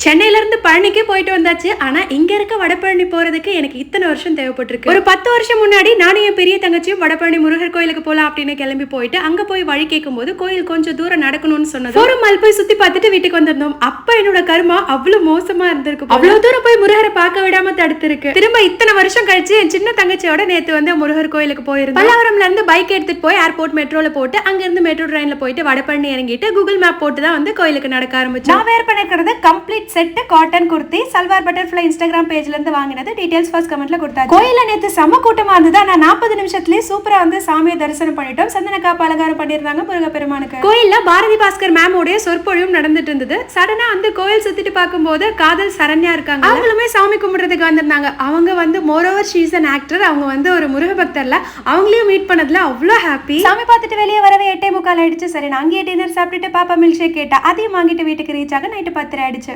சென்னையில இருந்து பழனிக்கே போயிட்டு வந்தாச்சு. ஆனா இங்க இருக்க வடபழனி போறதுக்கு எனக்கு இத்தனை வருஷம் தேவைப்பட்டிருக்கு. ஒரு 10 வருஷம் முன்னாடி நானும் என் பெரிய தங்கச்சியும் வடபழனி முருகர் கோயிலுக்கு போலாம் அப்படின்னு கிளம்பி போயிட்டு அங்க போய் வழி கேட்கும் போது கோயில் கொஞ்சம் தூரம் நடக்கணும்னு சொன்னது ஒரு மல் போய் சுத்தி பார்த்துட்டு வீட்டுக்கு வந்திருந்தோம். அப்ப என்னோட கர்மா அவ்வளவு மோசமா இருந்திருக்கு. அவ்வளவு தூரம் போய் முருகரை பார்க்க விடாம தடுத்திருக்கு. திரும்ப இத்தனை வருஷம் கழிச்சு என் சின்ன தங்கச்சியோட நேத்து வந்து முருகர் கோயிலுக்கு போயிருந்தோம். பல்லாவரம்ல இருந்து பைக் எடுத்துட்டு போய் ஏர்போர்ட் மெட்ரோல போட்டு அங்க இருந்து மெட்ரோ ட்ரெயின்ல போயிட்டு வடபழனி இறங்கிட்டு கூகுள் மேப் போட்டு தான் வந்து கோயிலுக்கு நடக்க ஆரம்பிச்சோம். நான் வேர் பண்ணிருக்கிறது complete set cotton kurti salwar butterfly Instagram பேஜ்ல இருந்து வாங்கினது. டீடைல்ஸ் ஃபர்ஸ்ட் கமெண்ட்ல கொடுத்தாச்சு. கோயில்ல நேத்து செம கூட்டமா இருந்தது. ஆனா 40 நிமிஷத்துலயே சூப்பரா வந்து சாமியை தரிசனம் பண்ணிட்டோம். சந்தன காப்பு அலங்காரம் பண்ணிருந்தாங்க முருகப்பெருமானுக்கு. கோயில்ல பாரதி பாஸ்கர் மேம் உடைய சொற்பொழிவும் நடந்துட்டு இருந்தது. சடனா அந்த கோயில் சுத்திட்டு பார்க்கும்போது காதல் சரண்யா இருக்காங்க. அவங்களுமே சாமி கும்பிடுறதுக்கு வந்திருந்தாங்க. அவங்க வந்து moreover she is an actor. அவங்க வந்து ஒரு முருக பக்தர்ல. அவங்களையும் மீட் பண்ணதுல அவ்வளோ ஹாப்பி. சாமி பார்த்துட்டு வெளியே வரவே 8:45 ஆயிடுச்சு. சரி நான் அங்கேயே டின்னர் சாப்பிட்டுட்டு பாப்பா மில்க் ஷேக் கேட்டா அதையும் வாங்கிட்டு வீட்டுக்கு ரீச் ஆக நைட்டு 10 ஆயிடுச்சு.